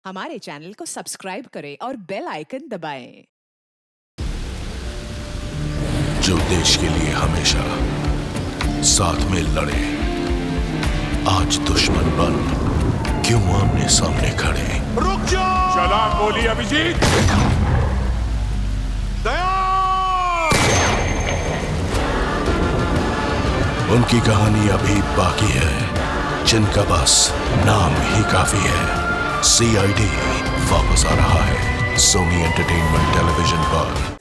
हमारे चैनल को सब्सक्राइब करें और बेल आइकन दबाएं। जो देश के लिए हमेशा साथ में लड़े, आज दुश्मन बन क्यों आमने सामने खड़े। रुक जाओ! चला गोली अभिजीत। दया! उनकी कहानी अभी बाकी है, जिनका बस नाम ही काफी है। सीआईडी वापस आ रहा है सोनी एंटरटेनमेंट टेलीविजन पर।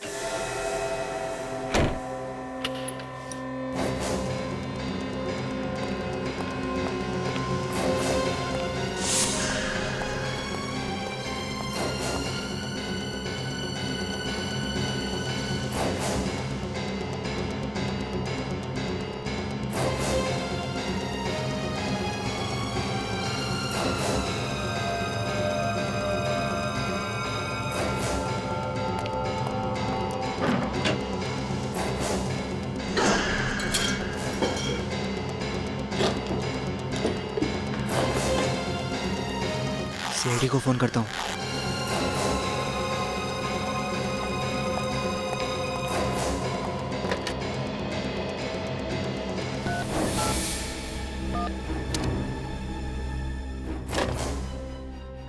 सीआईडी को फोन करता हूँ।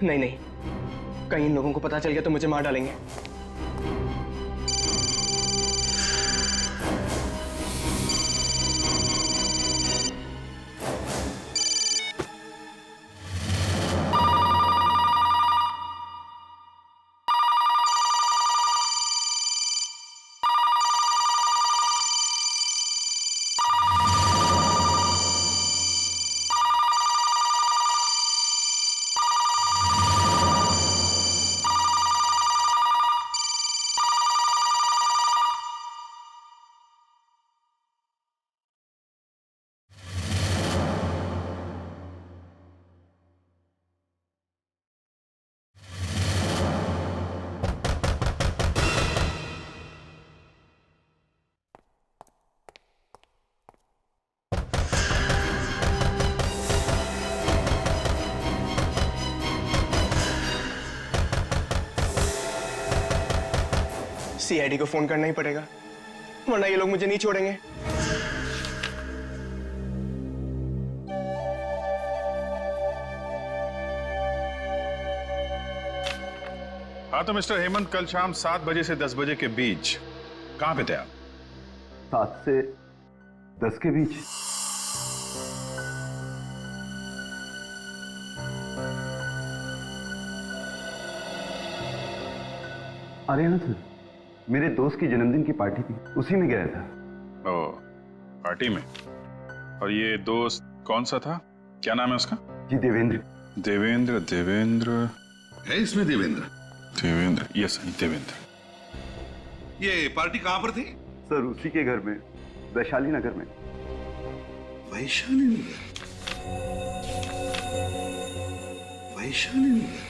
नहीं नहीं, कहीं इन लोगों को पता चल गया तो मुझे मार डालेंगे। सीआईडी को फोन करना ही पड़ेगा, वरना ये लोग मुझे नहीं छोड़ेंगे। हाँ तो मिस्टर हेमंत, कल शाम 7 बजे से 10 बजे के बीच कहाँ पे थे आप? 7 से 10 के बीच। अरे हाँ सर, मेरे दोस्त की जन्मदिन की पार्टी थी, उसी में गया था। ओ, पार्टी में? और ये दोस्त कौन सा था? क्या नाम है उसका? जी देवेंद्र। देवेंद्र। देवेंद्र है इसमें देवेंद्र? देवेंद्र, यस देवेंद्र। ये पार्टी कहाँ पर थी? सर उसी के घर में, वैशाली नगर में। वैशाली नगर। वैशाली नगर।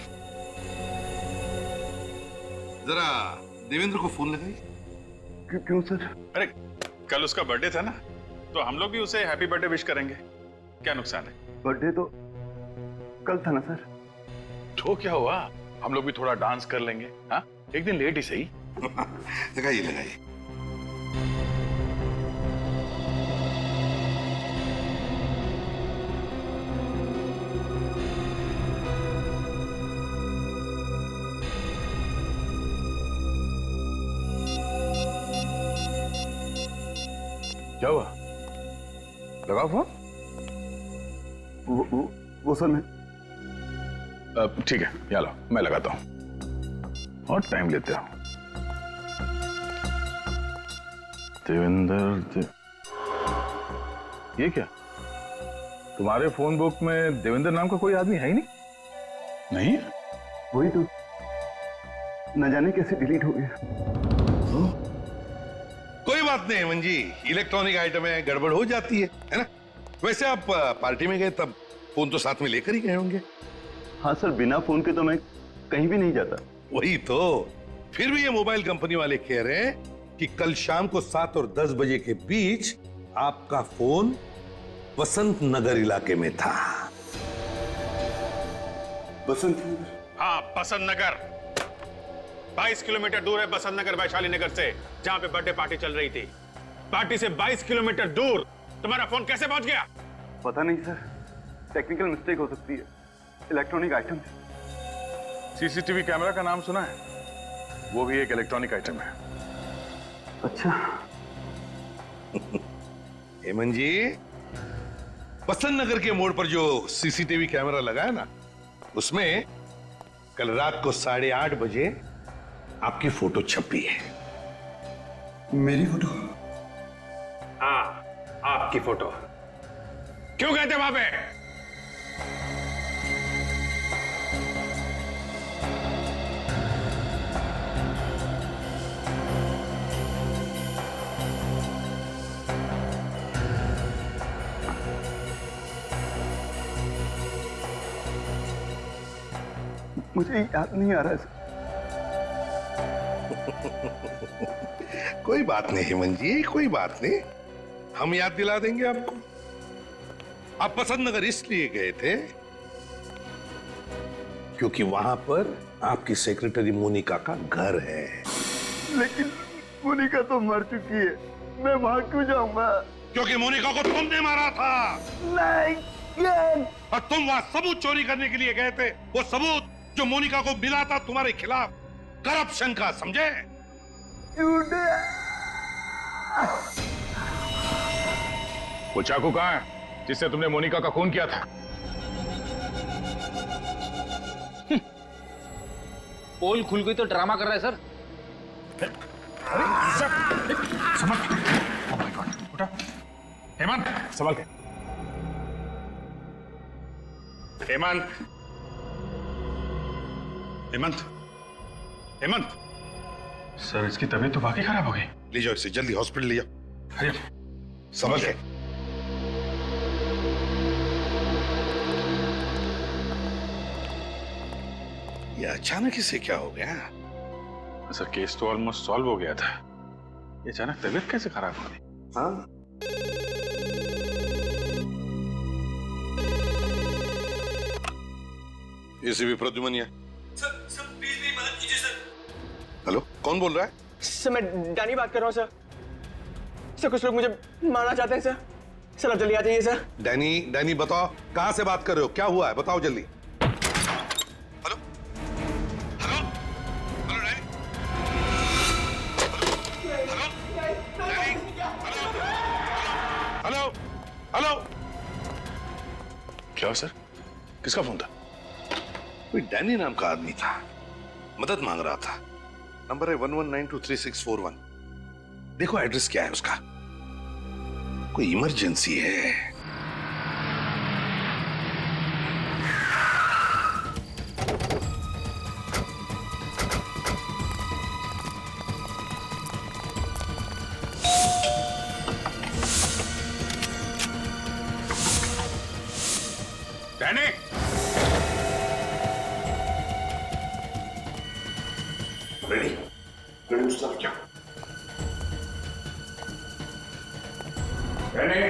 जरा देवेंद्र को फोन लगाइए। क्यों सर? अरे कल उसका बर्थडे था ना, तो हम लोग भी उसे हैप्पी बर्थडे विश करेंगे। क्या नुकसान है? बर्थडे तो कल था ना सर। तो क्या हुआ, हम लोग भी थोड़ा डांस कर लेंगे। हाँ, एक दिन लेट ही सही। लगाइए लगाइए। क्या हुआ? लगाओ फोन। वो सर मैं। ठीक है, यहाँ लो, मैं लगाता हूँ और टाइम लेते हो। देवेंद्र ये क्या, तुम्हारे फोन बुक में देवेंद्र नाम का कोई आदमी है ही नहीं? नहीं? वही तो, न जाने कैसे डिलीट हो गया। कोई बात नहीं हेमंत जी, इलेक्ट्रॉनिक आइटम है, गड़बड़ हो जाती है ना? वैसे आप पार्टी में गए तब फोन तो साथ में लेकर ही गए होंगे। हाँ सर, बिना फोन के तो मैं कहीं भी नहीं जाता। वही तो, फिर भी ये मोबाइल कंपनी वाले कह रहे हैं कि कल शाम को 7 और 10 बजे के बीच आपका फोन वसंत नगर इलाके में था। बसंत हाँ, बसंत नगर। 22 किलोमीटर दूर है बसंत नगर वैशाली नगर से, जहां पे बर्थडे पार्टी चल रही थी। पार्टी से 22 किलोमीटर दूर तुम्हारा फोन कैसे पहुंच गया? पता नहीं सर, टेक्निकल मिस्टेक हो सकती है, इलेक्ट्रॉनिक आइटम। सीसीटीवी कैमरा का नाम सुना है? वो भी एक इलेक्ट्रॉनिक आइटम है। अच्छा। हेमंत जी, बसंत नगर के मोड़ पर जो सीसीटीवी कैमरा लगा है ना, उसमें कल रात को 8:30 बजे आपकी फोटो छपी है। मेरी फोटो? हाँ, आपकी फोटो। क्यों गए थे वहां पे? मुझे याद नहीं आ रहा है सर। कोई बात नहीं हेमंत जी, कोई बात नहीं, हम याद दिला देंगे आपको। आप बसंत नगर इसलिए गए थे क्योंकि वहां पर आपकी सेक्रेटरी मोनिका का घर है। लेकिन मोनिका तो मर चुकी है, मैं वहां क्यों जाऊंगा? क्योंकि मोनिका को तुमने मारा था। नहीं। और तुम वहां सबूत चोरी करने के लिए गए थे, वो सबूत जो मोनिका को मिला था तुम्हारे खिलाफ करप्शन का, समझे? वो चाकू कहाँ है जिससे तुमने मोनिका का खून किया था? पोल खुल गई तो ड्रामा कर रहा है सर। हेमंत, सवाल क्या? हेमंत, हेमंत, हेमंत, सर इसकी तबीयत तो वाकई खराब हो गई। ले जाओ इसे, जल्दी हॉस्पिटल ले जाओ। अरे समझ गए? ये अचानक इसे क्या हो गया? सर केस तो ऑलमोस्ट सॉल्व हो गया था, ये अचानक तबीयत कैसे खराब हो गई? हाँ, एसीपी प्रद्युमन सर प्लीज मेरी मदद कीजिए सर। हेलो, कौन बोल रहा है? सर मैं डैनी बात कर रहा हूँ सर। सर कुछ लोग मुझे मारना चाहते हैं सर। सर आप जल्दी आ जाइए सर। डैनी बताओ, कहां से बात कर रहे हो, क्या हुआ है, बताओ जल्दी। Hello hello hello Danny, hello hello. क्या सर, किसका फोन था? कोई डैनी नाम का आदमी था, मदद मांग रहा था। नंबर है 11923641। देखो एड्रेस क्या है उसका, कोई इमरजेंसी है। डैनी, रेडी रेडी उस तरफ क्या? डैनी,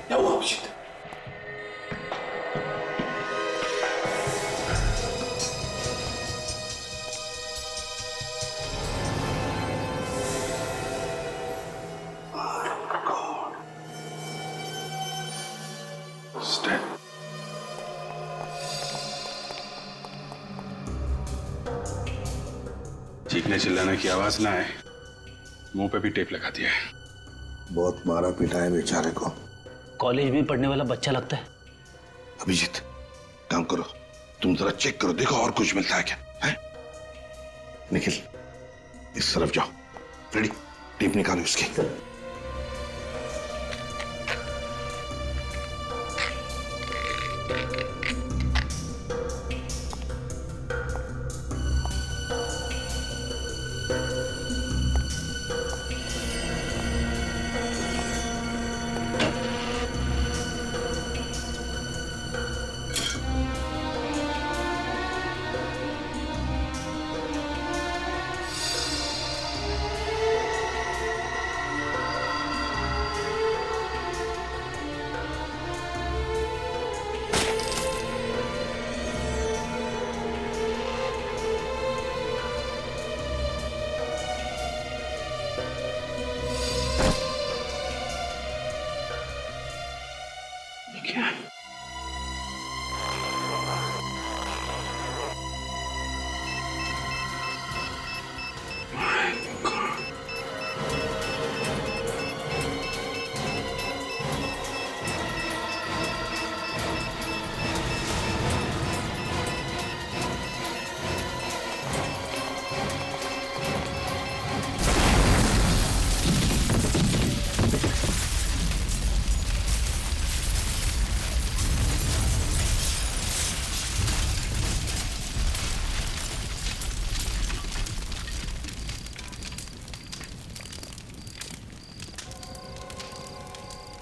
क्या हुआ अभिजीत? चीखने चिल्लाने की आवाज ना आए, मुंह पे भी टेप लगा दिया है। बहुत मारा पीटा है बेचारे को। कॉलेज में पढ़ने वाला बच्चा लगता है। अभिजीत काम करो, तुम जरा चेक करो, देखो और कुछ मिलता है क्या है? निखिल इस तरफ जाओ, रेडी, टेप निकालो उसकी।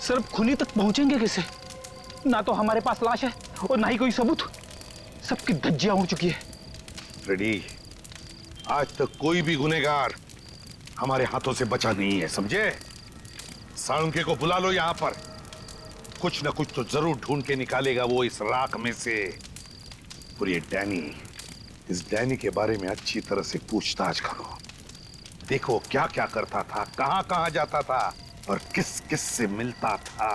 सर अब खुली तक पहुंचेंगे कैसे? ना तो हमारे पास लाश है और ना ही कोई सबूत। सबकी धज्जियां उड़ चुकी है। फ्रेडी, आज तक कोई भी गुनहगार हमारे हाथों से बचा नहीं है, समझे? साळुंके को बुला लो यहां पर। कुछ ना कुछ तो जरूर ढूंढ के निकालेगा वो इस राख में से। और ये डैनी, इस डैनी के बारे में अच्छी तरह से पूछताछ करो। देखो क्या क्या करता था, कहां कहां जाता था और किस किस से मिलता था।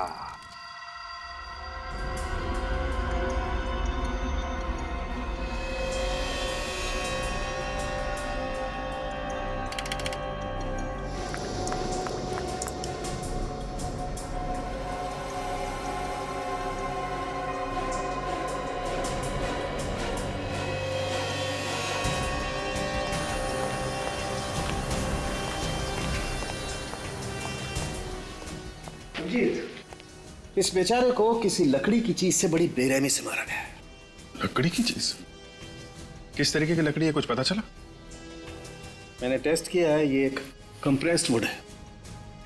इस बेचारे को किसी लकड़ी की चीज से बड़ी बेरहमी से मारा गया है। लकड़ी की चीज? किस तरीके की लकड़ी है, कुछ पता चला? मैंने टेस्ट किया है, ये एक कंप्रेस्ड वुड है।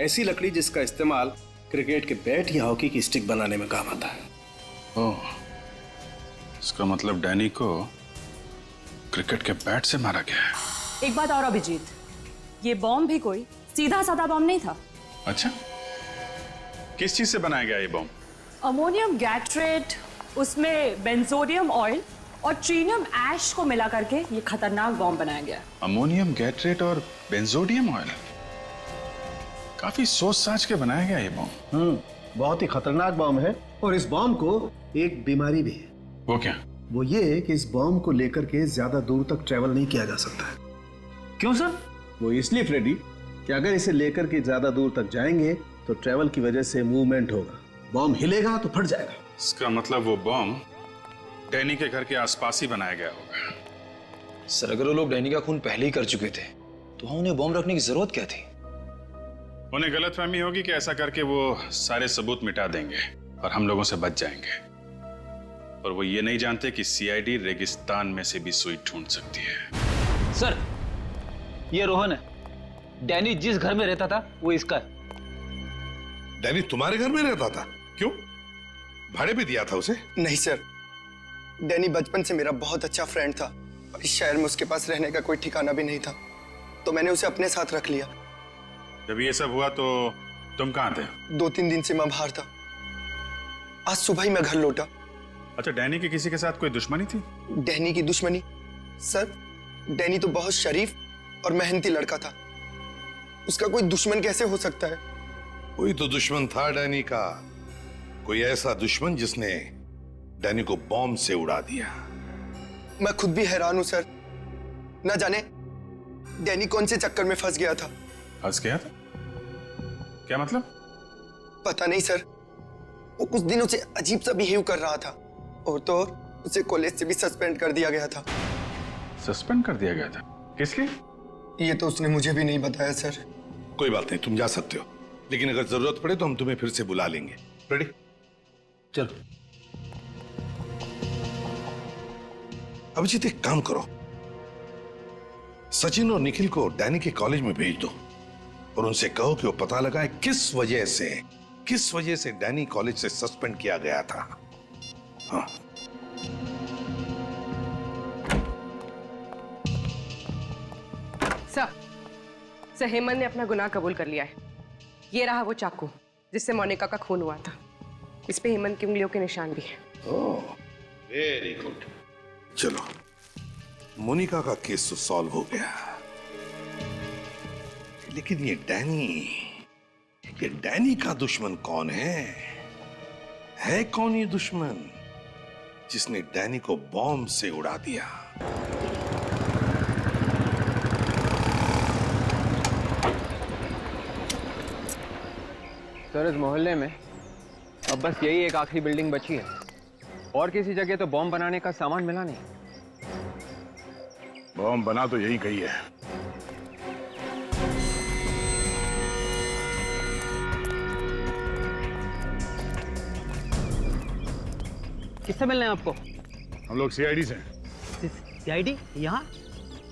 ऐसी लकड़ी जिसका इस्तेमाल क्रिकेट के बैट या हॉकी की स्टिक बनाने में काम आता है। ओह, इसका मतलब डैनी को क्रिकेट के बैट से मारा गया है। एक बात और अभिजीत, ये बॉम्ब भी कोई सीधा साधा बॉम्ब नहीं था। अच्छा, किस चीज से बनाया गया ये बॉम्ब? अमोनियम गैट्रेट, उसमें बेंजोडियम ऑयल और ट्रीनियम ऐश को मिला करके ये खतरनाक बॉम्ब बनाया गया। अमोनियम गैट्रेट और बेंजोडियम ऑयल, काफी सोच साच के बनाया गया ये बॉम्ब। बहुत ही खतरनाक बॉम्ब है और इस बॉम्ब को एक बीमारी भी है। वो क्या? वो ये कि इस बॉम्ब को लेकर के ज्यादा दूर तक ट्रेवल नहीं किया जा सकता है। क्यों सर? वो इसलिए फ्रेडी कि अगर इसे लेकर के ज्यादा दूर तक जाएंगे तो ट्रेवल की वजह से मूवमेंट होगा, बॉम्ब हिलेगा तो फट जाएगा। इसका मतलब वो बॉम्ब डैनी के घर के आसपास ही बनाया गया होगा। सर अगर वो लोग डैनी का खून पहले ही कर चुके थे तो उन्हें बॉम्ब रखने की जरूरत क्या थी? उन्हें गलतफहमी होगी कि ऐसा करके वो सारे सबूत मिटा देंगे और हम लोगों से बच जाएंगे। और वो ये नहीं जानते कि सीआईडी रेगिस्तान में से भी सुई ढूंढ सकती है। सर ये रोहन है। डैनी जिस घर में रहता था वो इसका है। डैनी तुम्हारे घर में रहता था? क्यों, भाड़े पे दिया था उसे? नहीं सर, डैनी बचपन से मेरा बहुत अच्छा फ्रेंड था और इस शहर में उसके पास रहने का कोई ठिकाना भी नहीं था, तो मैंने उसे अपने साथ रख लिया। जब ये सब हुआ तो तुम कहां थे? 2-3 दिन से मैं बाहर था। आज सुबह ही मैं घर लौटा। अच्छा, डैनी की किसी के साथ कोई दुश्मनी थी? डैनी की दुश्मनी? सर डैनी तो बहुत शरीफ और मेहनती लड़का था, उसका कोई दुश्मन कैसे हो सकता है? कोई तो दुश्मन था डैनी का, कोई ऐसा दुश्मन जिसने डैनी को बॉम्ब से उड़ा दिया। मैं खुद भी हैरान हूं सर, ना जाने डैनी कौन से चक्कर में फंस गया था। फंस गया था? क्या मतलब? पता नहीं सर, वो कुछ दिनों से अजीब सा बिहेव कर रहा था और तो और उसे कॉलेज से भी सस्पेंड कर दिया गया था। सस्पेंड कर दिया गया था? किस लिए? ये तो उसने मुझे भी नहीं बताया सर। कोई बात नहीं, तुम जा सकते हो, लेकिन अगर जरूरत पड़े तो हम तुम्हें फिर से बुला लेंगे। रेडी? चलो। अभिजीत एक काम करो, सचिन और निखिल को डैनी के कॉलेज में भेज दो और उनसे कहो कि वो पता लगाए किस वजह से डैनी कॉलेज से सस्पेंड किया गया था। हाँ। सर हेमंत ने अपना गुनाह कबूल कर लिया है। ये रहा वो चाकू जिससे मोनिका का खून हुआ था, इस पे हेमंत की उंगलियों के निशान भी हैं। ओह, वेरी गुड। चलो, मोनिका का केस तो सॉल्व हो गया, लेकिन ये डैनी का दुश्मन कौन है? कौन ये दुश्मन जिसने डैनी को बॉम्ब से उड़ा दिया? सर इस मोहल्ले में अब बस यही एक आखिरी बिल्डिंग बची है और किसी जगह तो बॉम्ब बनाने का सामान मिला नहीं। बॉम्ब बना तो यही कही है। किससे मिलना है आपको? हम लोग सीआईडी से। सीआईडी? यहाँ?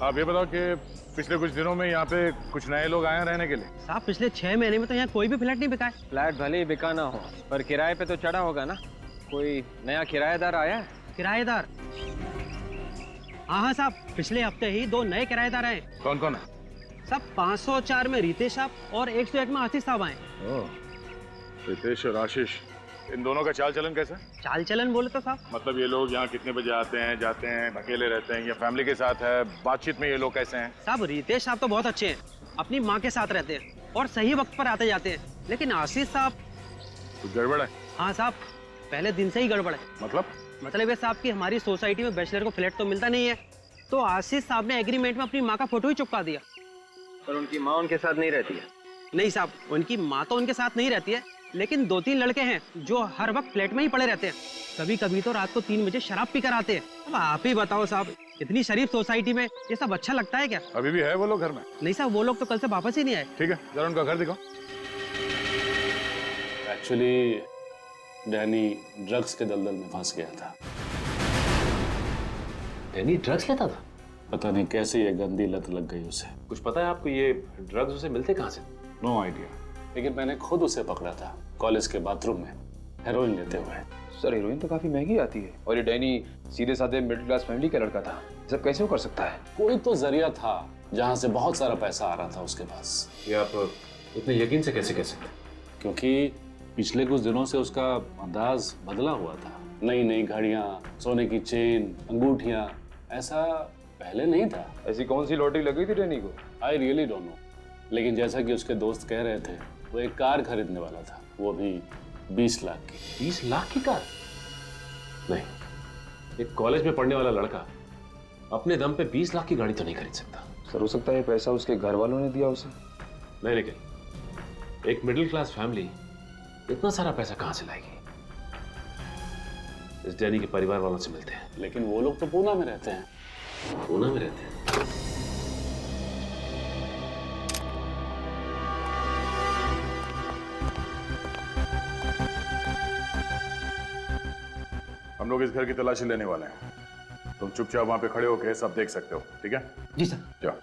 आप ये बताओ कि पिछले कुछ दिनों में यहाँ पे कुछ नए लोग आए हैं रहने के लिए? साहब पिछले 6 महीने में तो यहाँ कोई भी फ्लैट नहीं बिका है। फ्लैट भले ही बिका ना हो, पर किराए पे तो चढ़ा होगा ना। कोई नया किराएदार आया है? किराएदार? हाँ साहब, पिछले हफ्ते ही 2 नए किराएदार आए। कौन कौन है? सब 504 में रितेश साहब और 101 में आशीष साहब आए। रितेश और आशीष, इन दोनों का चाल चलन कैसा है? चाल चलन बोले तो साहब, मतलब ये लोग यहाँ कितने बजे आते हैं, जाते हैं, अकेले रहते हैं या फैमिली के साथ है? बातचीत में ये लोग कैसे हैं? साहब रितेश साहब तो बहुत अच्छे हैं, अपनी माँ के साथ रहते हैं और सही वक्त पर आते जाते हैं। लेकिन आशीष साहब कुछ गड़बड़ है? हाँ साहब, पहले दिन से ही गड़बड़ है। मतलब ये साहब की हमारी सोसाइटी में बैचलर को फ्लैट तो मिलता नहीं है, तो आशीष साहब ने एग्रीमेंट में अपनी माँ का फोटो ही चिपका दिया। पर उनकी माँ उनके साथ नहीं रहती है? नहीं साहब, उनकी माँ तो उनके साथ नहीं रहती है, लेकिन 2-3 लड़के हैं जो हर वक्त फ्लैट में ही पड़े रहते हैं। कभी कभी तो रात को 3 बजे शराब पी कर आते हैं। अब आप ही बताओ साहब, इतनी शरीफ सोसाइटी में ये सब अच्छा लगता है क्या? अभी भी है वो लोग घर में? नहीं साहब, वो लोग तो कल से वापस ही नहीं आए। ठीक है, जरा उनका घर दिखाओ। एक्चुअली डैनी ड्रग्स के दलदल में फंस गया था। डैनी ड्रग्स लेता था? पता नहीं कैसे ये गंदी लत लग गई उसे। कुछ पता है आपको ये ड्रग्स उसे मिलते कहाँ से? नो आइडिया, लेकिन मैंने खुद उसे पकड़ा था कॉलेज के बाथरूम में हेरोइन लेते हुए। सर हेरोइन तो काफी महंगी आती है, और ये डैनी सीधे साधे मिडिल क्लास फैमिली का लड़का था। सब कैसे वो कर सकता है? कोई तो जरिया था जहाँ से बहुत सारा पैसा आ रहा था उसके पास। ये आप इतने यकीन से कैसे कह सकते हैं? क्योंकि पिछले कुछ दिनों से उसका अंदाज बदला हुआ था। नई नई घड़ियां, सोने की चेन, अंगूठियां, ऐसा पहले नहीं था। ऐसी कौन सी लॉटरी लगी थी डैनी को? आई रियली डोंट नो, लेकिन जैसा कि उसके दोस्त कह रहे थे, वो एक कार खरीदने वाला था, वो भी 20 लाख की। 20 लाख की कार? नहीं, एक कॉलेज में पढ़ने वाला लड़का अपने दम पे 20 लाख की गाड़ी तो नहीं खरीद सकता। सर हो सकता है पैसा उसके घर वालों ने दिया उसे। नहीं, लेकिन एक मिडिल क्लास फैमिली इतना सारा पैसा कहां से लाएगी? इस डैनी के परिवार वालों से मिलते हैं। लेकिन वो लोग तो पूना में रहते हैं। पूना में रहते हैं? हम लोग इस घर की तलाशी लेने वाले हैं। तुम चुपचाप वहां पे खड़े होकर सब देख सकते हो, ठीक है? जी सर। जाओ।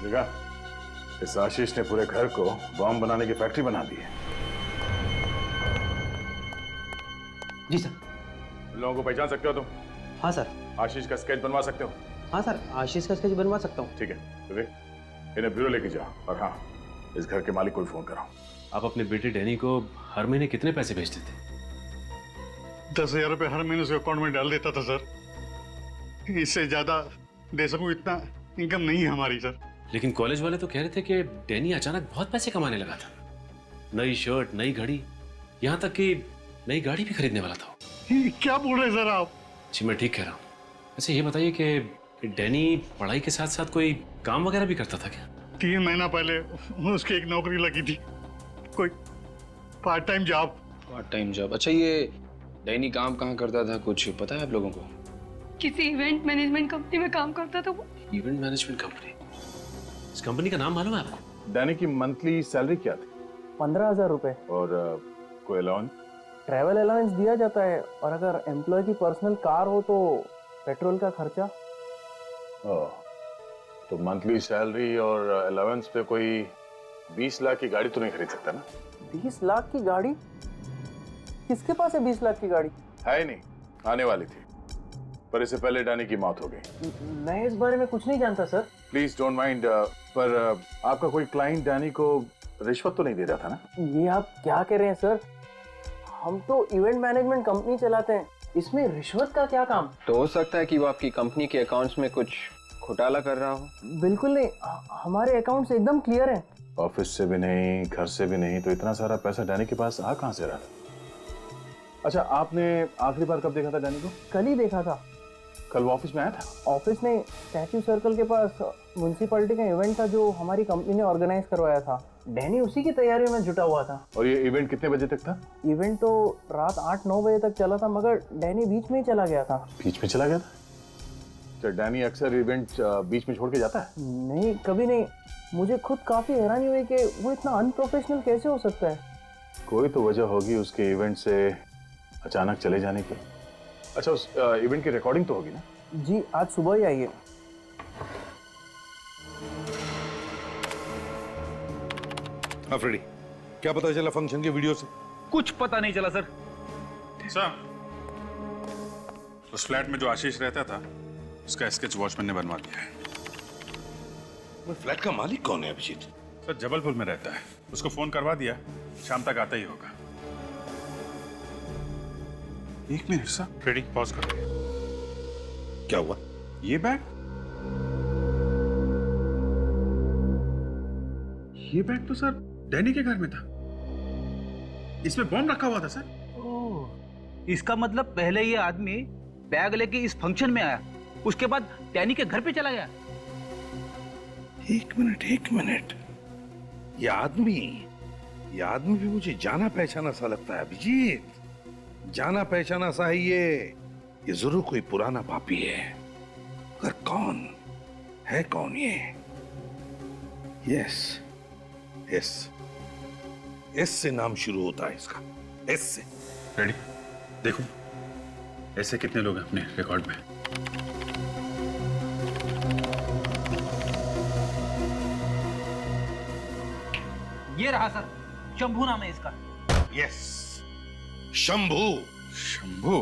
देखा, इस आशीष ने पूरे घर को बॉम्ब बनाने की फैक्ट्री बना दी है। जी सर। इन लोगों को पहचान सकते हो तुम? हाँ सर। आशीष का स्केच बनवा सकते हो? हाँ सर, आशीष का स्केच बनवा सकता हूँ। ठीक है, तो देख, इन्हें ब्यूरो लेके जाओ, और हाँ, इस घर के मालिक को भी फोन कराओ। आप अपने बेटे डैनी को हर महीने कितने पैसे भेजते थे? 10,000 रुपए हर महीने उसके अकाउंट में डाल देता था सर। इससे ज्यादा दे सकूं इतना इनकम नहीं है हमारी सर। लेकिन कॉलेज वाले तो कह रहे थे कि डैनी अचानक बहुत पैसे कमाने लगा था। नई शर्ट, नई घड़ी, यहाँ तक कि नई गाड़ी भी खरीदने वाला था। क्या बोल रहे सर आप? जी मैं ठीक कह रहा हूँ। अच्छा ये बताइए कि डैनी पढ़ाई के साथ साथ कोई काम वगैरह भी करता था क्या? 3 महीना पहले उसकी एक नौकरी लगी थी, कोई part time job. Part time job? अच्छा ये डैनी काम कहाँ करता था, कुछ पता है आप लोगों को? किसी इवेंट मैनेजमेंट कंपनी में काम करता था वो। Event management company. इस कंपनी का नाम मालूम है आपको? डैनी की मंथली सैलरी क्या थी? 15,000 रुपए। और कोई अलाउंस? ट्रैवल अलाउंस दिया जाता है, और अगर एम्प्लॉय की पर्सनल कार हो तो पेट्रोल का खर्चा। तो मंथली सैलरी और अलाउंस पे कोई 20 लाख की गाड़ी तो नहीं खरीद सकता ना? 20 लाख की गाड़ी? किसके पास है 20 लाख की गाड़ी? है ही नहीं, आने वाली थी, पर इससे पहले डैनी की मौत हो गई। मैं इस बारे में कुछ नहीं जानता सर। प्लीज डोंट माइंड, पर आपका कोई क्लाइंट डैनी को रिश्वत तो नहीं दे रहा था ना? ये आप क्या कह रहे हैं सर? हम तो इवेंट मैनेजमेंट कंपनी चलाते हैं, इसमें रिश्वत का क्या काम? तो हो सकता है कि वो आपकी कंपनी के अकाउंट्स में कुछ घोटाला कर रहा हो। बिल्कुल नहीं, हमारे अकाउंट्स एकदम क्लियर हैं। ऑफिस से भी नहीं, घर से भी नहीं, तो इतना सारा पैसा डैनी के पास आ कहां से रहा? अच्छा, आपने आखिरी बार कब देखा था डैनी को? कल ही देखा था। कल वो ऑफिस में आया था? ऑफिस में स्टैच्यू सर्कल के पास म्युनिसिपैलिटी का इवेंट था जो हमारी कंपनी ने ऑर्गेनाइज करवाया था। डैनी उसी की तैयारियों में जुटा हुआ था। और ये इवेंट कितने बजे तक था? इवेंट तो रात 8-9 बजे तक चला था, मगर डैनी बीच में ही चला गया था। बीच में चला गया था? क्या डैनी अक्सर इवेंट बीच में छोड़ के जाता है? नहीं, कभी नहीं। मुझे खुद काफी हैरानी हुई कि वो इतना अनप्रोफेशनल कैसे हो सकता है। कोई तो वजह होगी उसके इवेंट से अचानक चले जाने की। अच्छा, उस इवेंट की रिकॉर्डिंग तो होगी ना? जी, आज सुबह ही आई है। हाँ फ्रेडी, क्या पता चला फंक्शन के वीडियो से? कुछ पता नहीं चला सर। सर, उस फ्लैट में जो आशीष रहता था उसका स्केच वॉचमैन ने बनवा दिया है। वो फ्लैट का मालिक कौन है अभिजीत? सर, जबलपुर में रहता है। उसको फोन करवा दिया, शाम तक आता ही होगा। एक मिनट सर, फ्रेडी पॉज करो। क्या हुआ? ये बैग तो सर डैनी के घर में था। इसमें बॉम्ब रखा हुआ था सर। ओह, इसका मतलब पहले ये आदमी बैग लेके इस फंक्शन में आया, उसके बाद डैनी के घर पे चला गया। एक मिनट, ये आदमी भी मुझे जाना पहचाना सा लगता है अभिजीत। जाना पहचाना सा है ये जरूर कोई पुराना पापी है। पर कौन ये? यस, एस से नाम शुरू होता है इसका, एस से। रेडी, देखो ऐसे कितने लोग हैं अपने रिकॉर्ड में। ये रहा सर, शंभू नाम है इसका। यस, शंभू।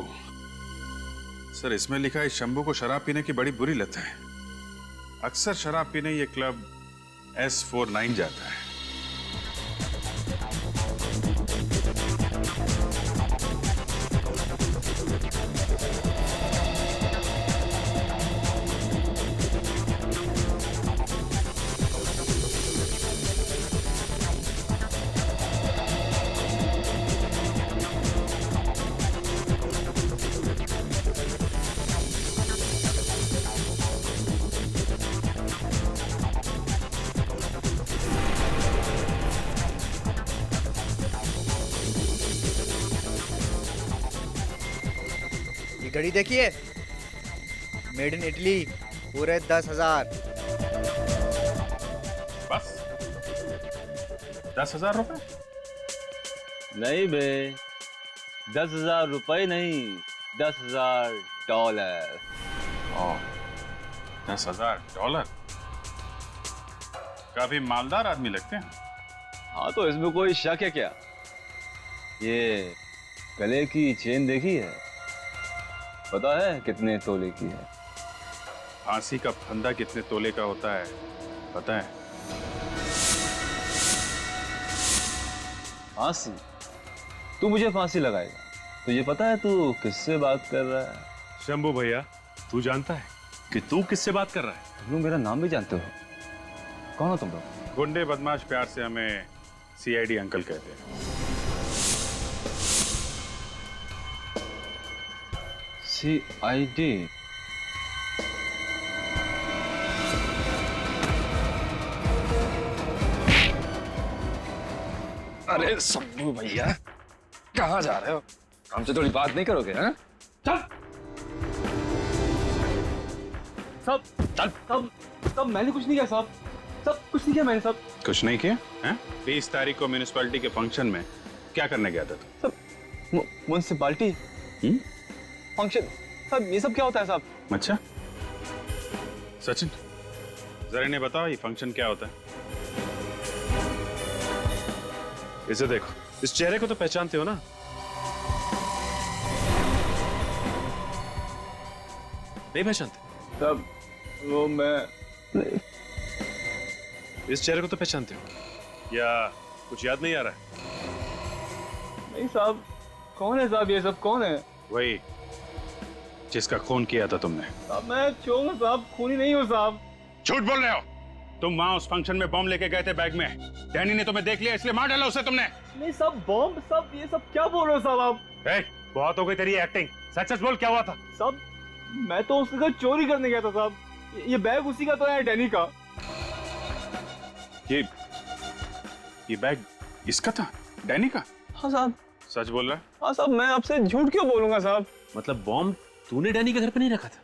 सर, इसमें लिखा है शंभू को शराब पीने की बड़ी बुरी लत है। अक्सर शराब पीने ये क्लब S49 जाता है। घड़ी देखिए, मेड इन इटली, पूरे 10,000। बस 10,000 रुपए? नहीं बे, 10,000 रुपए नहीं, $10,000। 10,000? काफी मालदार आदमी लगते हैं। हाँ, तो इसमें कोई शक है क्या? ये गले की चेन देखी है? पता है कितने तोले की है? फांसी का फंदा कितने तोले का होता है पता है? फांसी? तू मुझे फांसी लगाएगा? तुझे पता है तू किससे बात कर रहा है? शंभू भैया, तू जानता है कि तू किससे बात कर रहा है? तुम लोग मेरा नाम भी जानते हो? कौन हो तुम लोग? गुंडे बदमाश प्यार से हमें CID अंकल कहते हैं। CID? अरे शंभू भैया, कहाँ जा रहे हो? हमसे थोड़ी बात नहीं करोगे? हैं? चल। सब सब मैंने कुछ नहीं किया साहब, सब कुछ नहीं किया मैंने साहब। कुछ नहीं किया हैं? 20 तारीख को म्यूनिसिपैलिटी के फंक्शन में क्या करने गया था तू? म्युनिसिपैलिटी फंक्शन साहब, ये सब क्या होता है साहब? अच्छा सचिन, जरा इन्हें बताओ ये फंक्शन क्या होता है? इसे देखो, इस चेहरे को तो पहचानते हो ना? नहीं पहचानते? साहब वो मैं इस चेहरे को तो पहचानते हो या कुछ याद नहीं आ रहा है? नहीं साहब, कौन है साहब ये सब, कौन है? वही जिसका खून किया था तुमने। साहब मैं चोर हूँ साहब, खूनी नहीं हूँ साहब। झूठ बोल रहे हो तुम। वहां उस फंक्शन में बॉम्ब लेके गए थे बैग में, डैनी ने तुम्हें देख लिया इसलिए मार डाला उसे तुमने। नहीं साहब, बॉम्ब सब ये सब क्या बोल रहे हो साहब आप? बहुत हो गई तेरी एक्टिंग, सच सच बोल क्या हुआ था? साहब मैं तो उसके घर चोरी करने गया था साहब, ये बैग उसी का तो है, डैनी का। ये बैग इसका था, डैनी का? हाँ साहब। सच बोल रहा है? हाँ साहब, मैं आपसे झूठ क्यों बोलूंगा साहब? मतलब बॉम्ब तूने डैनी के घर पे नहीं रखा था?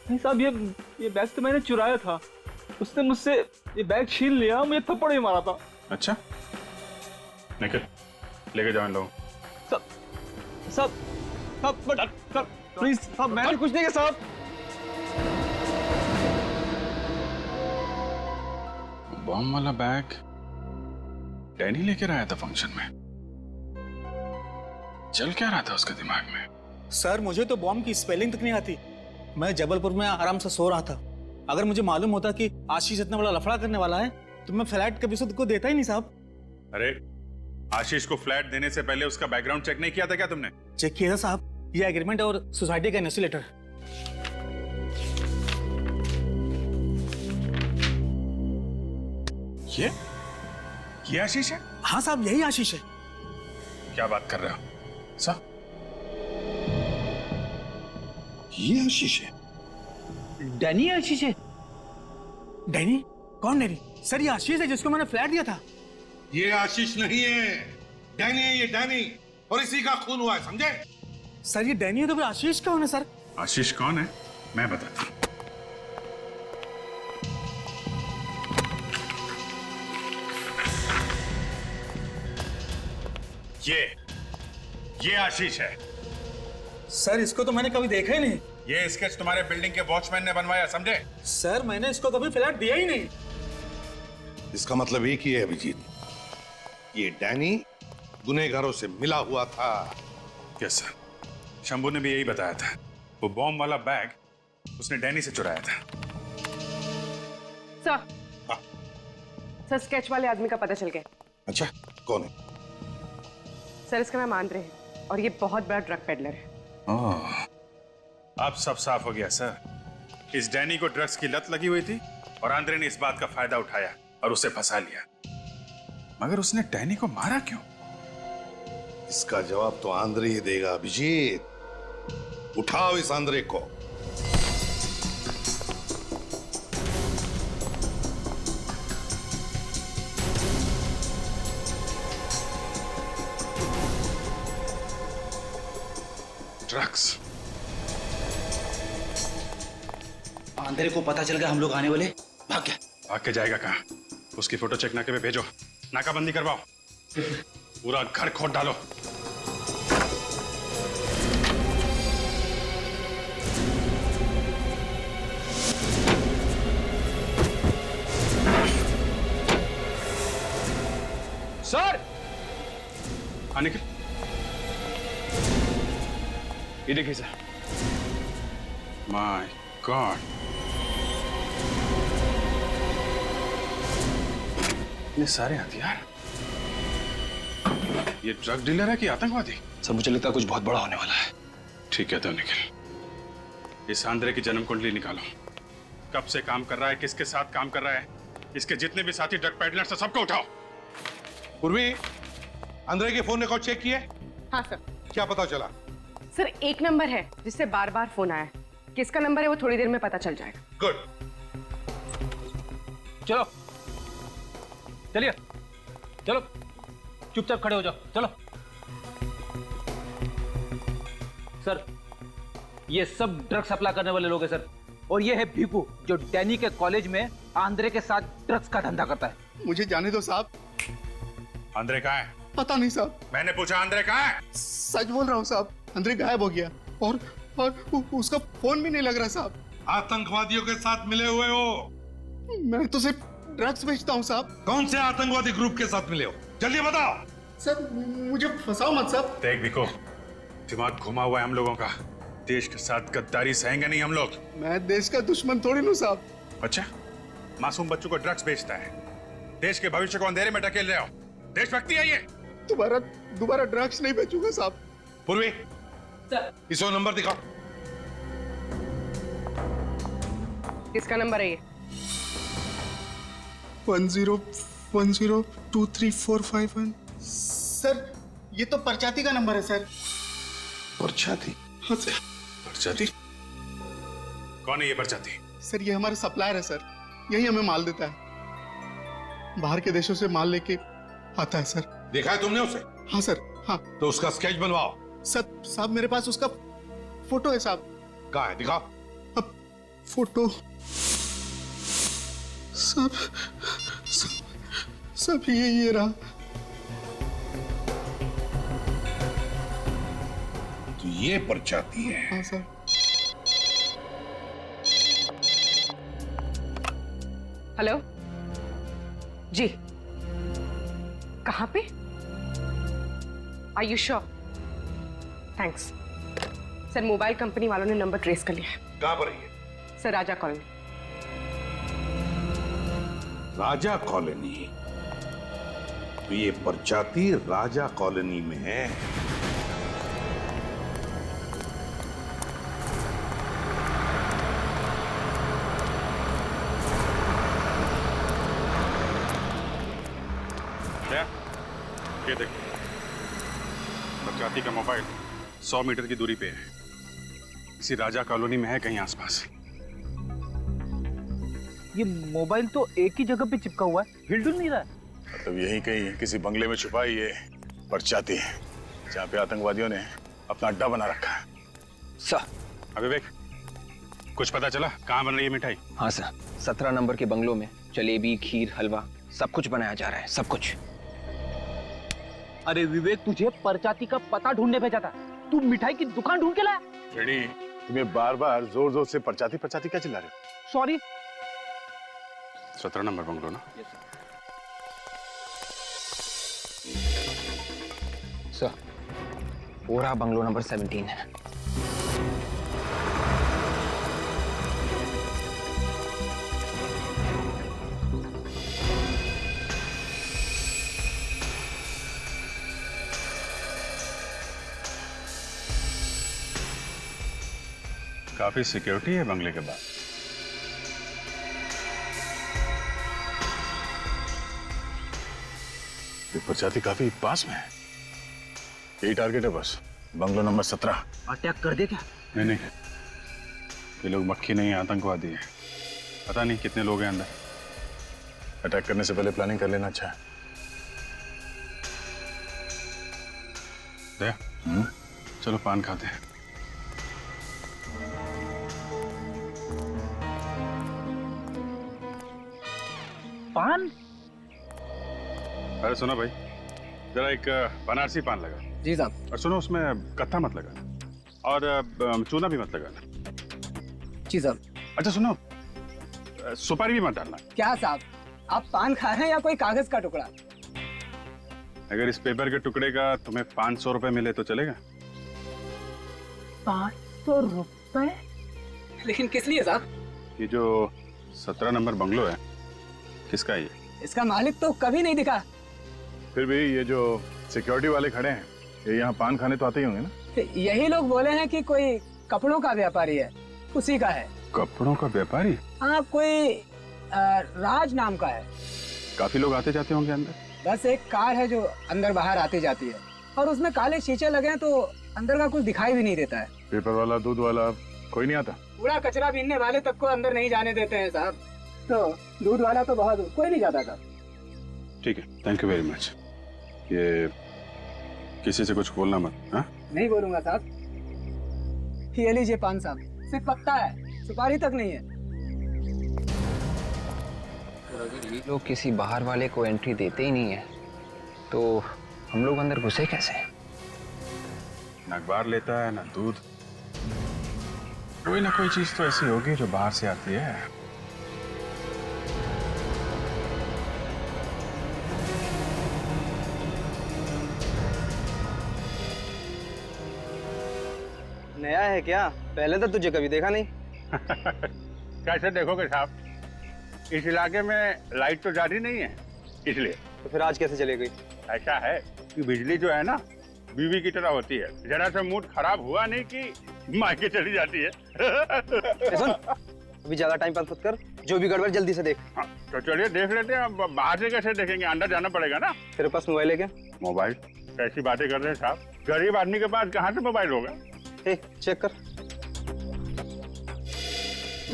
नहीं साहब, ये बैग तो मैंने चुराया था, उसने मुझसे ये बैग छीन लिया, मुझे थप्पड़ ही मारा था। अच्छा निकल, लेके जाओ इन लोगों। साहब प्लीज साहब, मैंने कुछ नहीं किया साहब। बॉम्ब वाला बैग डैनी लेकर आया था फंक्शन में। चल क्या रहा था उसके दिमाग में? सर मुझे तो बॉम्ब की स्पेलिंग तक नहीं आती। मैं जबलपुर में आराम से सो रहा था। अगर मुझे मालूम होता कि आशीष इतना बड़ा लफड़ा करने वाला है तो मैं फ्लैट कभी से को देता ही नहीं साहब। अरे आशीष को फ्लैट देने से पहले उसका बैकग्राउंड चेक नहीं किया था क्या तुमने? चेक किया था साहब, ये एग्रीमेंट और सोसाइटी का एनओसी लेटर। ये आशीष है? हाँ साहब, यही आशीष है। क्या बात कर रहे हो साहब? ये आशीष है? डैनी आशीष है? डैनी? कौन डैनी? सर ये आशीष है जिसको मैंने फ्लैट दिया था। ये आशीष नहीं है, डैनी है ये, डैनी। और इसी का खून हुआ है, समझे? सर ये डैनी है तो फिर आशीष कौन है सर? आशीष कौन है मैं बताता हूं। ये आशीष है। सर इसको तो मैंने कभी देखा ही नहीं। ये स्केच तुम्हारे बिल्डिंग के वॉचमैन ने बनवाया, समझे? सर मैंने इसको कभी फ्लैट दिया ही नहीं। इसका मतलब एक ही है अभिजीत, ये डैनी गुनहगारों से मिला हुआ था। यस सर, शंभू ने भी यही बताया था। वो बॉम्ब वाला बैग उसने डैनी से चुराया था। सर स्केच वाले आदमी का पता चल गया। अच्छा कौन है? सर इसका नाम आंद्रे है और ये बहुत बड़ा ड्रग पेडलर है। अब सब साफ हो गया सर। इस डैनी को ड्रग्स की लत लगी हुई थी और आंद्रे ने इस बात का फायदा उठाया और उसे फंसा लिया। मगर उसने डैनी को मारा क्यों? इसका जवाब तो आंद्रे ही देगा अभिजीत। उठाओ इस आंद्रे को। ड्रग्स। आंद्रे को पता चल गया हम लोग आने वाले, भाग गया। भाग के जाएगा कहां? उसकी फोटो चेक नाके पे भेजो, नाकाबंदी करवाओ, पूरा घर खोद डालो। सर निकल। ये देखिए सर। माय गॉड, ये सारे हथियार। ये ड्रग डीलर है कि आतंकवादी? सर मुझे लगता है कुछ बहुत बड़ा होने वाला है। ठीक है तो निकल। इस आंद्रे की जन्म कुंडली निकालो। कब से काम कर रहा है, किसके साथ काम कर रहा है, इसके जितने भी साथी ड्रग पेडलर्स हैं सबको उठाओ। पूर्वी, आंद्रे के फोन रिकॉर्ड चेक किए? हाँ सर। क्या पता चला? सर एक नंबर है जिससे बार बार फोन आया। किसका नंबर है वो थोड़ी देर में पता चल जाएगा। गुड। चलो चलिए, चलो चुपचाप खड़े हो जाओ, चलो। सर ये सब ड्रग सप्लाई करने वाले लोग हैं सर, और ये है भीकू जो डैनी के कॉलेज में आंद्रे के साथ ड्रग्स का धंधा करता है। मुझे जाने दो साहब। आंद्रे कहाँ है? पता नहीं साहब। मैंने पूछा आंद्रे कहाँ है? सच बोल रहा हूँ साहब, आंद्रे गायब हो गया और उसका फोन भी नहीं लग रहा साहब। आतंकवादियों के साथ मिले हुए हो? मैं तो सिर्फ ड्रग्स बेचता हूँ साहब। कौन से आतंकवादी ग्रुप के साथ मिले हो? जल्दी बताओ। सर मुझे फंसाओ मत साहब। देख बिको, दिमाग घुमा हुआ है हम लोगों का। देश के साथ गद्दारी सहेंगे नहीं हम लोग। मैं देश का दुश्मन थोड़ी हूँ साहब। अच्छा, मासूम बच्चों को ड्रग्स बेचता है, देश के भविष्य को अंधेरे में ढकेल रहे हो। देशभक्ति है ये? दोबारा ड्रग्स नहीं बेचूंगा साहब। पूर्वी, इसो नंबर दिखाओ। किसका नंबर है ये? 10102345 सर, ये तो परचाती का नंबर है सर। परचाती? हाँ सर। परचाती? कौन है ये परचाती? सर ये हमारा सप्लायर है सर, यही हमें माल देता है। बाहर के देशों से माल लेके आता है सर। देखा है तुमने उसे? हाँ सर, हाँ। तो उसका स्केच बनवाओ। सर साहब मेरे पास उसका फोटो है साहब। कहाँ है? दिखाओ। अब फोटो सब ये रहा। तो ये परचाती है? हाँ सर। हेलो जी, कहाँ पे? Are you sure? Thanks sir. Mobile company वालों ने नंबर ट्रेस कर लिया है। कहाँ पर है ये? सर राजा कॉलोनी। राजा कॉलोनी? तो ये परचाती राजा कॉलोनी में है। ये देखो, परचाती का मोबाइल 100 मीटर की दूरी पे है। इसी राजा कॉलोनी में है कहीं आसपास। ये मोबाइल तो एक ही जगह पे चिपका हुआ है, हिल-डुल नहीं रहा है। मतलब यही कहीं किसी बंगले में छुपा ही ये परचाती है, जहाँ पे आतंकवादियों ने अपना अड्डा बना रखा है। सर। विवेक, कुछ पता चला कहाँ बन रही है मिठाई? हाँ सर, 17 नंबर के बंगलों में जलेबी, खीर, हलवा सब कुछ बनाया जा रहा है, सब कुछ। अरे विवेक, तुझे परचाती का पता ढूंढने भेजा था, तू मिठाई की दुकान ढूंढ के लाया। रेडी, तुम्हें बार-बार जोर-जोर से परचाती परचाती क्या चिल्ला रहे हो? सॉरी। 17 नंबर बंगलो ना? सर, पूरा बंगलो नंबर 17 है। काफी सिक्योरिटी है बंगले के बाद। ये परचाती काफी पास में है। यही टारगेट है बस, बंगलो नंबर 17। अटैक कर दे क्या? नहीं, ये लोग मक्खी नहीं, आतंकवादी है। पता नहीं कितने लोग हैं अंदर। अटैक करने से पहले प्लानिंग कर लेना अच्छा है। दया, चलो पान खाते हैं। पान? अरे सुनो भाई, जरा एक बनारसी पान लगा। जी साहब। और सुनो, उसमें कत्था मत लगाना और चूना भी मत लगाना। जी साहब। अच्छा सुनो, सुपारी भी मत डालना। क्या साहब, आप पान खा रहे हैं या कोई कागज का टुकड़ा? अगर इस पेपर के टुकड़े का तुम्हें 500 रुपए मिले तो चलेगा? 500 रुपए? लेकिन किस लिए साहब? ये जो 17 नंबर बंगलो है, किसका ये? इसका मालिक तो कभी नहीं दिखा। फिर भी ये जो सिक्योरिटी वाले खड़े हैं, ये यहाँ पान खाने तो आते ही होंगे ना? यही लोग बोले हैं कि कोई कपड़ों का व्यापारी है, उसी का है। कपड़ों का व्यापारी? हाँ, कोई राज नाम का है। काफी लोग आते जाते होंगे अंदर? बस एक कार है जो अंदर बाहर आती जाती है, और उसमें काले शीशे लगे हैं तो अंदर का कुछ दिखाई भी नहीं देता है। पेपर वाला, दूध वाला कोई नहीं आता? पूरा कचरा बीनने वाले तक को अंदर नहीं जाने देते हैं साहब। तो दूध वाला तो बहुत, कोई नहीं जाता था। ठीक है, थैंक यू वेरी मच। ये किसी से कुछ बोलना मत। हाँ? नहीं बोलूंगा साहब। ये लीजिए पान साहब, सिर्फ पत्ता है, सुपारी तक नहीं है। अगर ये लोग किसी बाहर वाले को एंट्री देते ही नहीं है तो हम लोग अंदर घुसे कैसे? ना अखबार लेता है ना दूध, कोई ना कोई चीज तो ऐसी होगी जो बाहर से आती है। नया है क्या? पहले तो तुझे कभी देखा नहीं। कैसे देखोगे साहब, इस इलाके में लाइट तो जाती नहीं है, इसलिए। तो फिर आज कैसे चली गई? ऐसा है कि बिजली जो है ना बीवी की तरह होती है, जरा सा मूड खराब हुआ नहीं कि मायके चली जाती है। सुन, अभी ज्यादा टाइम पास मत कर, जो भी गड़बड़ जल्दी से देख। हाँ, तो चलिए देख लेते हैं। अब बाहर से कैसे देखेंगे, अंदर जाना पड़ेगा ना। तेरे पास मोबाइल है क्या? मोबाइल? कैसी बातें कर रहे हैं साहब, गरीब आदमी के पास कहाँ से मोबाइल होगा? चेक कर।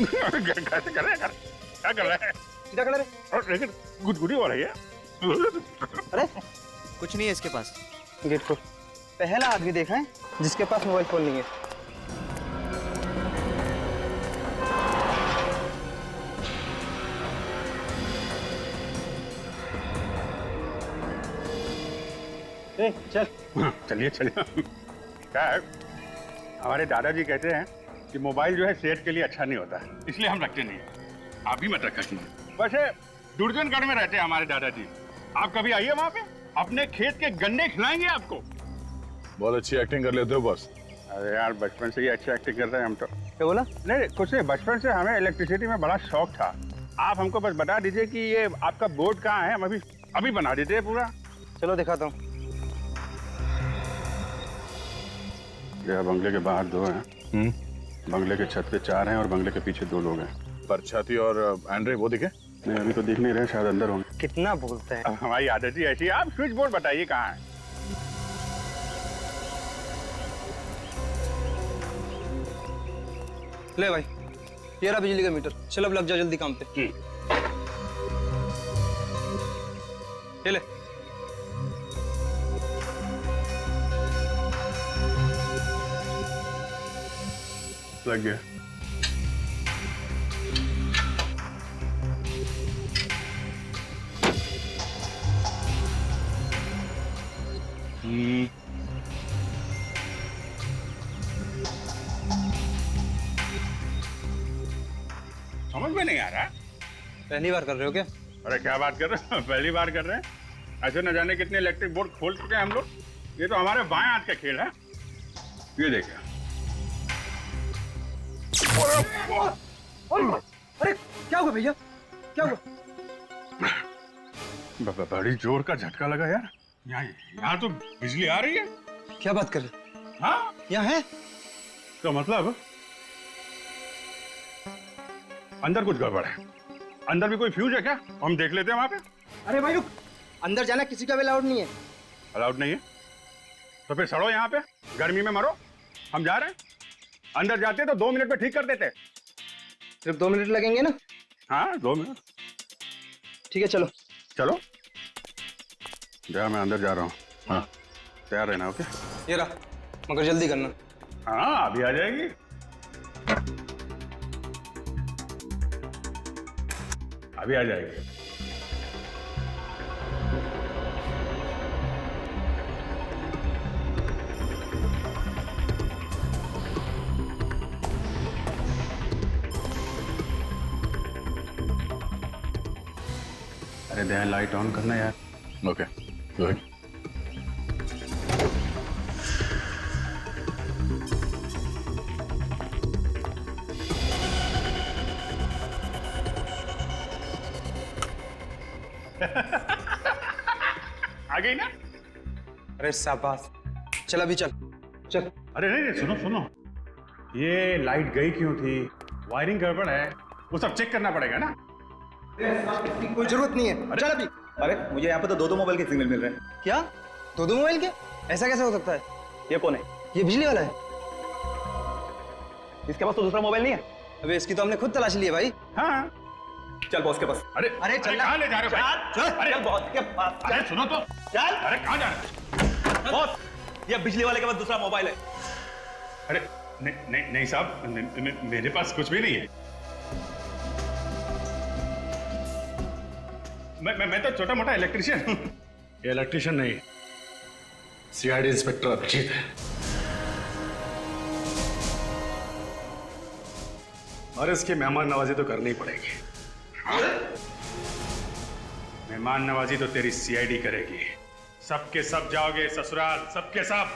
कैसे कर रहे हैं? क्या कर रहे हैं? सीधा कर रहे। लेकिन गुदगुदी हो रही है। अरे कुछ नहीं है इसके पास। गेट खोल। पहला आदमी देखा है जिसके पास मोबाइल फोन नहीं है। चल। चलिए चलिए। क्या है, हमारे दादाजी कहते हैं कि मोबाइल जो है सेहत के लिए अच्छा नहीं होता है, इसलिए हम रखते नहीं है। आप भी मत रखना। वैसे दुर्जनगढ़ में रहते हैं हमारे दादाजी, आप कभी आइए वहाँ पे, अपने खेत के गन्ने खिलाएंगे आपको। बहुत अच्छी एक्टिंग कर लेते हो बॉस। अरे यार बचपन से ही अच्छी एक्टिंग करते हैं हम तो। क्या बोला? नहीं कुछ नहीं, बचपन से हमें इलेक्ट्रिसिटी में बड़ा शौक था। आप हमको बस बता दीजिए कि ये आपका बोर्ड कहाँ है, हम अभी बना देते हैं पूरा। चलो दिखाता हूँ। बंगले के बाहर 2 हैं, बंगले के छत पे 4 हैं और बंगले के पीछे 2 लोग हैं। पर छाती और एंड्रे वो दिखे? नहीं अभी तो दिख नहीं रहे, शायद अंदर होंगे। कितना बोलते हैं, हमारी आदत ही ऐसी है। आप स्विच बोर्ड बताइए कहाँ है। ले भाई, ये रहा बिजली का मीटर। चल अब लग जा जल्दी काम पे। ये ले। लग गया। समझ में नहीं आ रहा। पहली बार कर रहे हो क्या? अरे क्या बात कर रहे हो, पहली बार कर रहे हैं। ऐसे न जाने कितने इलेक्ट्रिक बोर्ड खोल चुके हैं हम लोग। ये तो हमारे बाएं हाथ का खेल है। ये देखिए। अरे क्या हुआ भैया, क्या हुआ? बड़ी जोर का झटका लगा यार। यहाँ तो बिजली आ रही है। क्या बात कर रहे? हाँ यहाँ है तो मतलब अंदर कुछ गड़बड़ है। अंदर भी कोई फ्यूज है क्या? हम देख लेते हैं वहां पे। अरे भाई रुक, अंदर जाना किसी का भी अलाउड नहीं है। अलाउड नहीं है तो फिर सड़ो यहाँ पे, गर्मी में मरो। हम जा रहे हैं, अंदर जाते तो 2 मिनट में ठीक कर देते। सिर्फ 2 मिनट लगेंगे ना? हाँ 2 मिनट। ठीक है चलो। चलो जा, मैं अंदर जा रहा हूँ। हाँ तैयार रहना। ओके ये रहा, मगर जल्दी करना। हाँ अभी आ जाएगी। अभी आ जाएगी। अरे दया लाइट ऑन करना यार। Okay good. आ गई ना? अरे शाबाश, चल अभी चल चल। अरे नहीं सुनो सुनो, ये लाइट गई क्यों थी, वायरिंग गड़बड़ है, वो सब चेक करना पड़ेगा ना। कोई जरूरत नहीं है, चल अभी। अरे मुझे यहाँ पे तो 2 मोबाइल के सिग्नल मिल रहे हैं। क्या 2 मोबाइल के? ऐसा कैसे हो सकता है? ये कौन है? ये बिजली वाला है। इसके पास तो दूसरा मोबाइल नहीं है। अबे इसकी तो हमने खुद तलाश ली है भाई। हाँ चल बॉस के पास। अरे चल कहाँ ले जा रहे हो भाई? चल अरे चल बॉस के पास। अरे सुनो तो। चल। अरे कहाँ जा रहे हो? बॉस ये बिजली वाले के पास दूसरा मोबाइल है। अरे नहीं साहब, मेरे पास कुछ भी नहीं है। मैं तो छोटा मोटा इलेक्ट्रिशियन हूँ। ये इलेक्ट्रिशियन नहीं, सीआईडी इंस्पेक्टर अभिजीत है। और इसकी मेहमान नवाजी तो करनी पड़ेगी। मेहमान नवाजी तो तेरी सीआईडी करेगी। सबके सब जाओगे ससुराल, सबके सब।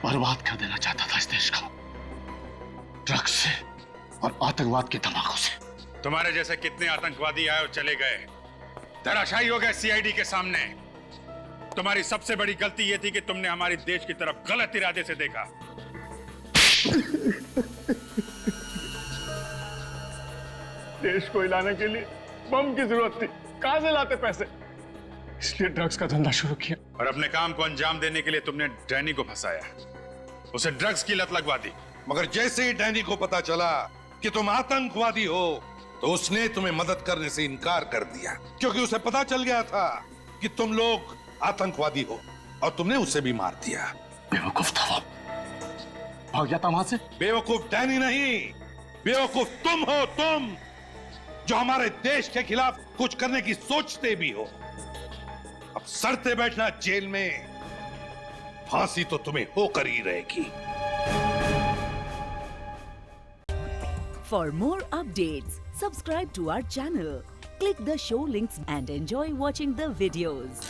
बर्बाद कर देना चाहता था इस देश को, ड्रग्स से और आतंकवाद के धमाकों से। तुम्हारे जैसे कितने आतंकवादी आए और चले गए, धराशायी हो गए सीआईडी के सामने। तुम्हारी सबसे बड़ी गलती यह थी कि तुमने हमारी देश की तरफ गलत इरादे से देखा। देश को हिलाने के लिए बम की जरूरत थी, कहां से लाते पैसे? इसलिए ड्रग्स का धंधा शुरू किया। और अपने काम को अंजाम देने के लिए तुमने डैनी को फंसाया, उसे ड्रग्स की लत लगवा दी। मगर जैसे ही डैनी को पता चला कि तुम आतंकवादी हो तो उसने तुम्हें मदद करने से इनकार कर दिया, क्योंकि उसे पता चल गया था कि तुम लोग आतंकवादी हो और तुमने उसे भी मार दिया। बेवकूफ था वो, भाग जाता वहां से। बेवकूफ डैनी नहीं, बेवकूफ तुम हो, तुम जो हमारे देश के खिलाफ कुछ करने की सोचते भी हो। अब सड़ते बैठना जेल में, फांसी तो तुम्हें होकर ही रहेगी। For more updates, subscribe to our channel, click the show links and enjoy watching the videos.